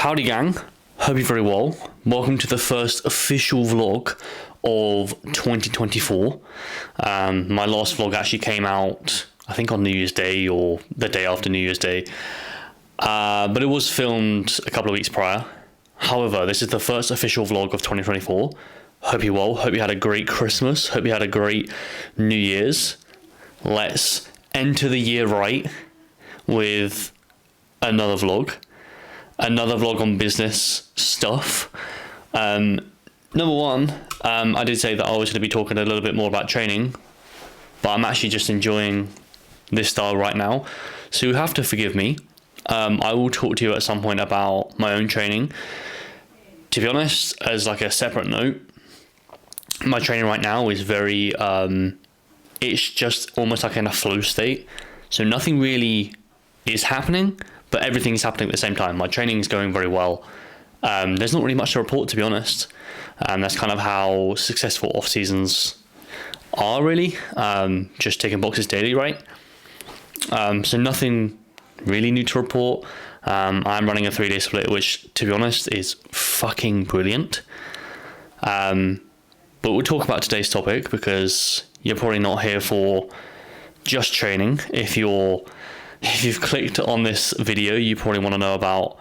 Howdy gang, hope you're very well. Welcome to the first official vlog of 2024. My last vlog actually came out, I think on New Year's Day or the day after New Year's Day. But it was filmed a couple of weeks prior. However, this is the first official vlog of 2024. Hope you're well, hope you had a great Christmas, hope you had a great New Year's. Let's enter the year right with another vlog on business stuff. Number one, I did say that I was going to be talking a little bit more about training, but I'm actually just enjoying this style right now, so you have to forgive me. I will talk to you at some point about my own training. To be honest, as like a separate note, my training right now is very it's just almost like in a flow state, so nothing really is happening, but everything's happening at the same time. My training is going very well. There's not really much to report, to be honest. That's kind of how successful off seasons are, really. Just ticking boxes daily, right? So nothing really new to report. I'm running a 3-day split, which, to be honest, is fucking brilliant. But we'll talk about today's topic because you're probably not here for just training. If you've clicked on this video, you probably want to know about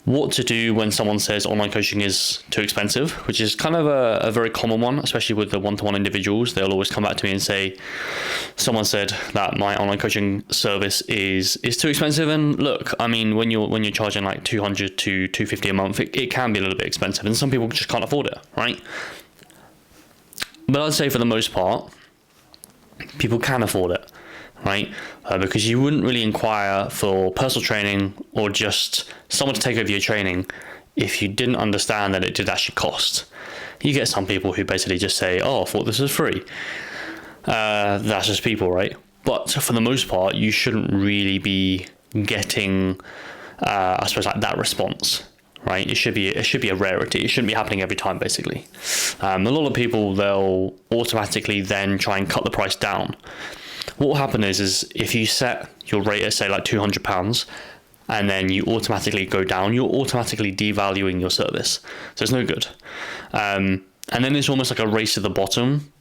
what to do when someone says online coaching is too expensive, which is kind of a very common one, especially with the one-to-one individuals. They'll always come back to me and say, someone said that my online coaching service is too expensive. And look, I mean, when you're charging like $200 to $250 a month, it can be a little bit expensive, and some people just can't afford it, right? But I'd say for the most part, people can afford it, right? Because you wouldn't really inquire for personal training or just someone to take over your training if you didn't understand that it did actually cost. You get some people who basically just say, oh, I thought this was free. That's just people, right? But for the most part, you shouldn't really be getting, I suppose, like that response, right? It should be a rarity. It shouldn't be happening every time, basically. A lot of people, they'll automatically then try and cut the price down. What will happen is if you set your rate at, say, like £200, and then you automatically go down, you're automatically devaluing your service. So it's no good. And then it's almost like a race to the bottom.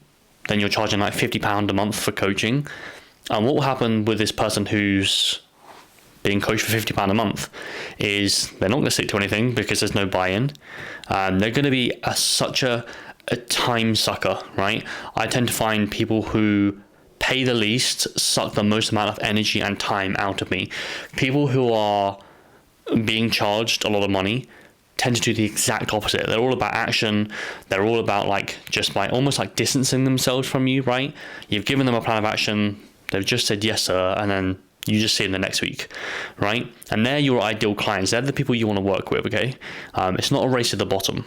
Then you're charging like £50 a month for coaching. And what will happen with this person who's being coached for £50 a month is they're not going to stick to anything because there's no buy-in. They're going to be such a time sucker, right? I tend to find people who pay the least suck the most amount of energy and time out of me. People who are being charged a lot of money tend to do the exact opposite. They're all about action. They're all about almost like distancing themselves from you, right? You've given them a plan of action. They've just said yes, sir, and then you just see them the next week, right? And they're your ideal clients. They're the people you want to work with, okay? It's not a race to the bottom.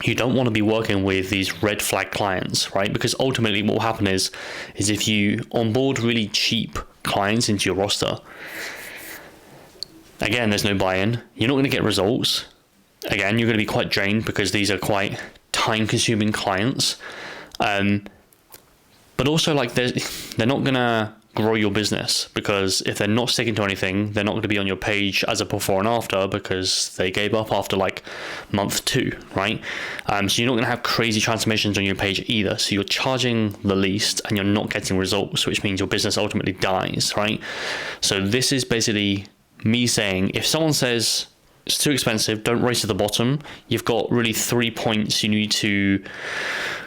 You don't want to be working with these red flag clients, right? Because ultimately what will happen is if you onboard really cheap clients into your roster, again, there's no buy-in. You're not going to get results. Again, you're going to be quite drained because these are quite time-consuming clients. But also, like, they're not going to grow your business, because if they're not sticking to anything, they're not going to be on your page as a before and after because they gave up after like month 2, right? So you're not going to have crazy transformations on your page either. So you're charging the least and you're not getting results, which means your business ultimately dies, right? So this is basically me saying, if someone says it's too expensive, don't race to the bottom. You've got really 3 points you need to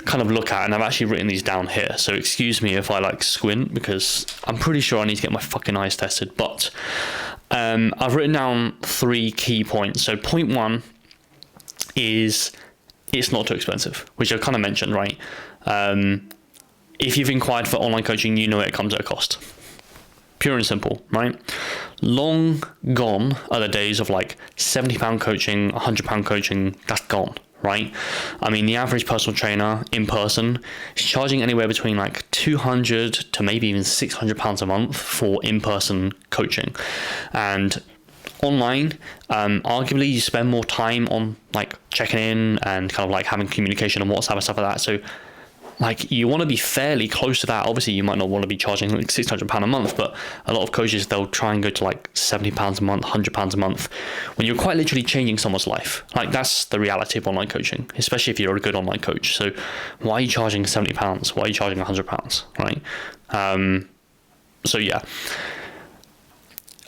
kind of look at, and I've actually written these down here, so excuse me if I like squint because I'm pretty sure I need to get my fucking eyes tested. But I've written down 3 key points. So point 1 is it's not too expensive, which I kind of mentioned, right? If you've inquired for online coaching, you know it comes at a cost. Pure and simple, right? Long gone are the days of like £70 coaching, £100 coaching. That's gone, right? I mean, the average personal trainer in person is charging anywhere between like £200 to maybe even £600 a month for in-person coaching. And online, arguably you spend more time on like checking in and kind of like having communication on WhatsApp and stuff like that. So Like, you want to be fairly close to that. Obviously, you might not want to be charging like £600 a month, but a lot of coaches, they'll try and go to like £70 a month, £100 a month, when you're quite literally changing someone's life. Like, that's the reality of online coaching, especially if you're a good online coach. So why are you charging £70? Why are you charging £100, right? So yeah,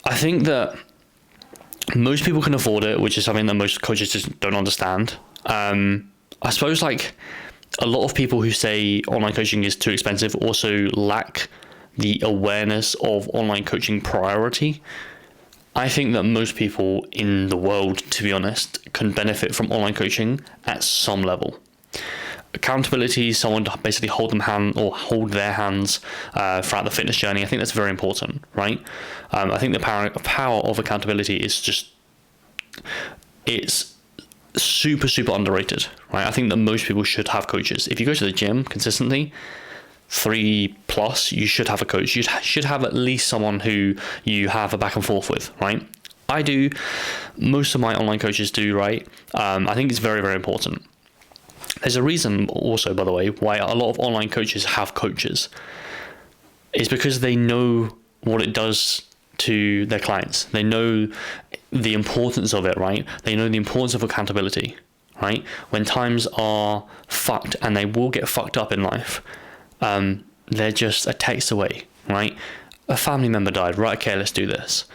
I think that most people can afford it, which is something that most coaches just don't understand. I suppose like a lot of people who say online coaching is too expensive also lack the awareness of online coaching priority. I think that most people in the world, to be honest, can benefit from online coaching at some level. Accountability, someone to basically hold their hands throughout the fitness journey. I think that's very important, right? I think the power of accountability is it's super underrated, right? I think that most people should have coaches. If you go to the gym consistently, 3+, you should have a coach. You should have at least someone who you have a back and forth with, right? I do. Most of my online coaches do, right? I think it's very important. There's a reason also, by the way, why a lot of online coaches have coaches. It's because they know what it does to their clients. They know the importance of it, right? They know the importance of accountability, right? When times are fucked, and they will get fucked up in life, they're just a text away, right? A family member died, right? Okay, let's do this.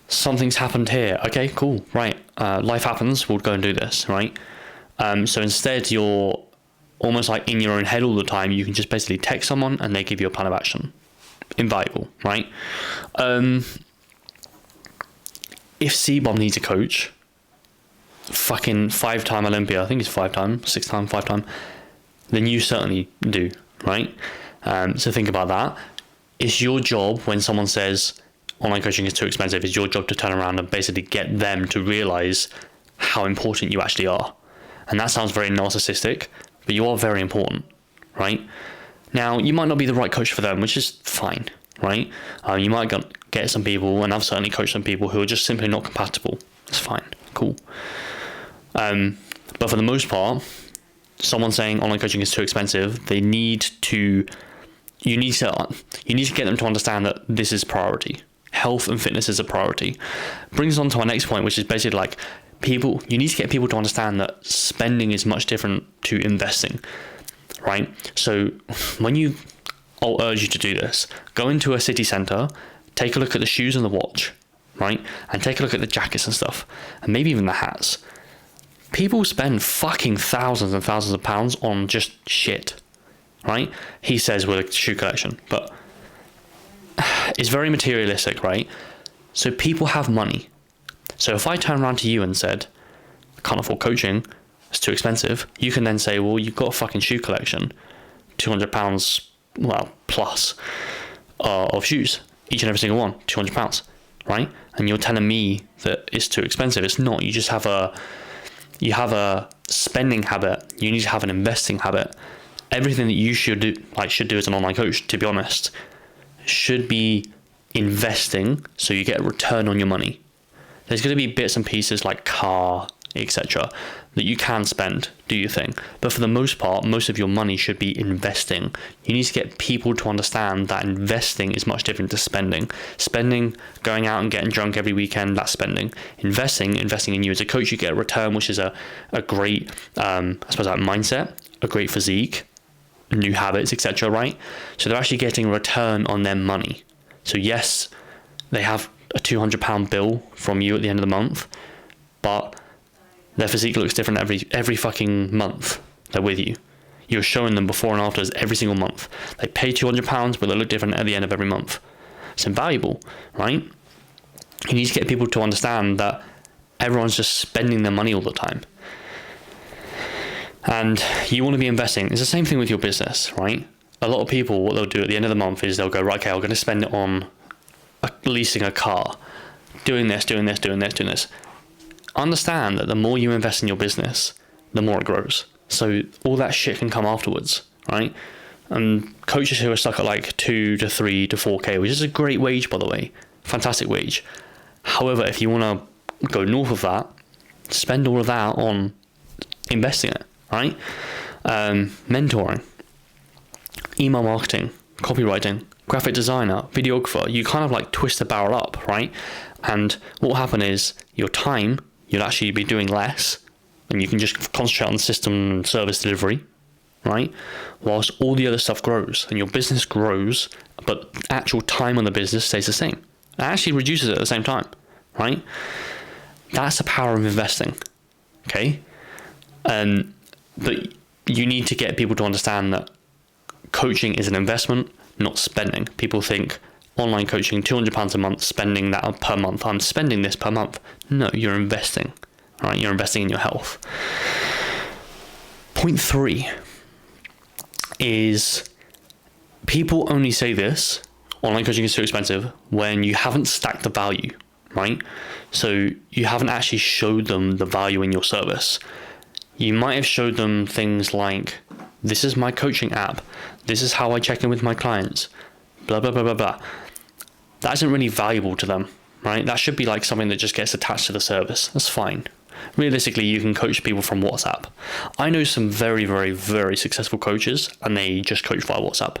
Something's happened here. Okay, cool, right? Life happens, we'll go and do this, right? So instead, you're almost like in your own head all the time. You can just basically text someone and they give you a plan of action. Invaluable, right? If C-Bomb needs a coach, fucking 5-time Olympia, I think it's 5-time, 6-time, 5-time, then you certainly do, right? So think about that. It's your job when someone says online coaching is too expensive, it's your job to turn around and basically get them to realize how important you actually are. And that sounds very narcissistic, but you are very important, right? Now, you might not be the right coach for them, which is fine, right? You might get some people, and I've certainly coached some people who are just simply not compatible. It's fine, cool. But for the most part, someone saying online coaching is too expensive, you need to get them to understand that this is priority. Health and fitness is a priority. Brings us on to our next point, which is basically like, you need to get people to understand that spending is much different to investing, right? So I'll urge you to do this. Go into a city center, take a look at the shoes and the watch, right? And take a look at the jackets and stuff, and maybe even the hats. People spend fucking thousands and thousands of pounds on just shit, right? He says with a shoe collection, but it's very materialistic, right? So people have money. So if I turn around to you and said, I can't afford coaching, it's too expensive, you can then say, well, you've got a fucking shoe collection, £200, well, plus of shoes, each and every single one, £200, right? And you're telling me that it's too expensive. It's not. You just have a spending habit. You need to have an investing habit. Everything that you should do as an online coach, to be honest, should be investing so you get a return on your money. There's going to be bits and pieces like car, etc., that you can spend, do your thing. But for the most part, most of your money should be investing. You need to get people to understand that investing is much different to spending. Spending, going out and getting drunk every weekend, that's spending. Investing in you as a coach, you get a return, which is a great, mindset, a great physique, new habits, etc., right? So they're actually getting a return on their money. So yes, they have a £200 bill from you at the end of the month, but their physique looks different every fucking month they're with you. You're showing them before and afters every single month. They pay £200, but they look different at the end of every month. It's invaluable, right? You need to get people to understand that everyone's just spending their money all the time. And you want to be investing. It's the same thing with your business, right? A lot of people, what they'll do at the end of the month is they'll go, right, okay, I'm going to spend it on leasing a car, doing this. Understand that the more you invest in your business, the more it grows. So all that shit can come afterwards, right? And coaches who are stuck at like 2 to 3 to 4K, which is a great wage, by the way, fantastic wage. However, if you want to go north of that, spend all of that on investing it, right? Mentoring. email marketing, copywriting, graphic designer, videographer, you kind of like twist the barrel up, right? And what will happen is your time, you'll actually be doing less, and you can just concentrate on system and service delivery, right? Whilst all the other stuff grows and your business grows, but actual time on the business stays the same. It actually reduces at the same time, right? That's the power of investing, okay? But you need to get people to understand that coaching is an investment, not spending. People think online coaching, £200 a month, spending that per month. I'm spending this per month. No, you're investing, right? You're investing in your health. Point 3 is people only say this, online coaching is too expensive, when you haven't stacked the value, right? So you haven't actually showed them the value in your service. You might have showed them things like, this is my coaching app, this is how I check in with my clients, blah, blah, blah, blah, blah. That isn't really valuable to them, right? That should be like something that just gets attached to the service. That's fine. Realistically, you can coach people from WhatsApp. I know some very, very, very successful coaches, and they just coach via WhatsApp.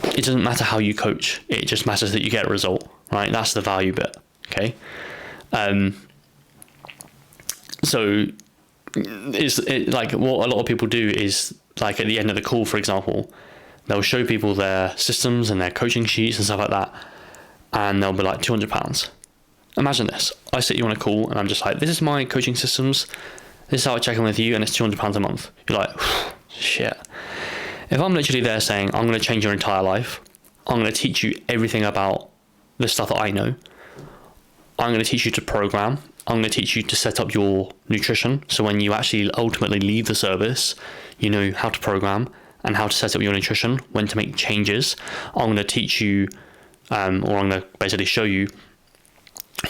It doesn't matter how you coach. It just matters that you get a result, right? That's the value bit, okay? So it's like what a lot of people do is, like at the end of the call, for example, they'll show people their systems and their coaching sheets and stuff like that, and they'll be like £200. Imagine this. I sit you on a call and I'm just like, this is my coaching systems, this is how I check in with you, and it's £200 a month. You're like, shit. If I'm literally there saying, I'm going to change your entire life, I'm going to teach you everything about the stuff that I know, I'm going to teach you to program, I'm going to teach you to set up your nutrition, so when you actually ultimately leave the service, you know how to program and how to set up your nutrition, when to make changes. I'm going to teach you, or I'm going to basically show you,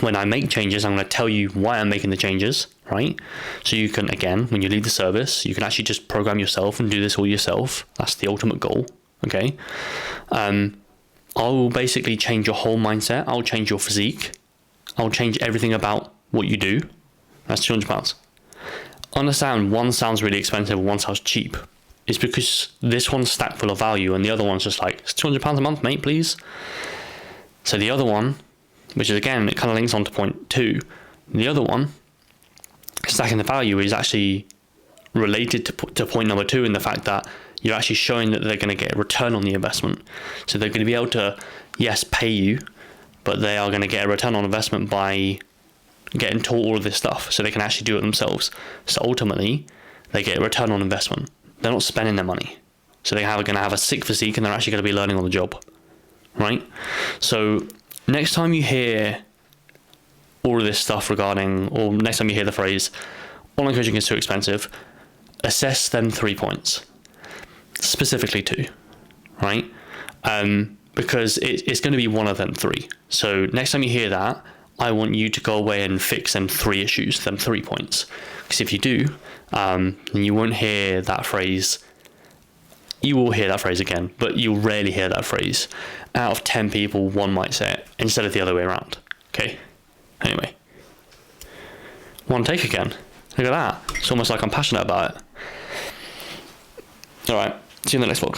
when I make changes, I'm going to tell you why I'm making the changes, right? So you can, again, when you leave the service, you can actually just program yourself and do this all yourself. That's the ultimate goal, okay? I'll basically change your whole mindset. I'll change your physique. I'll change everything about what you do. That's £200. Understand, one sounds really expensive, one sounds cheap. It's because this one's stacked full of value and the other one's just like, it's £200 a month, mate, please. So the other one, which is, again, it kind of links on to point 2. The other one, stacking the value, is actually related to point number 2, in the fact that you're actually showing that they're going to get a return on the investment. So they're going to be able to, yes, pay you, but they are going to get a return on investment by getting taught all of this stuff, so they can actually do it themselves. So ultimately, they get a return on investment. They're not spending their money. So they're going to have a sick physique, and they're actually going to be learning on the job, right? So next time you hear all of this stuff regarding, or next time you hear the phrase, online coaching is too expensive, assess them 3 points. Specifically 2, right? Because it's going to be one of them 3. So next time you hear that, I want you to go away and fix them 3 issues, them 3 points. Because if you do, then you won't hear that phrase. You will hear that phrase again, but you'll rarely hear that phrase. Out of 10 people, 1 might say it, instead of the other way around. Okay? Anyway. One take again. Look at that. It's almost like I'm passionate about it. Alright, see you in the next vlog.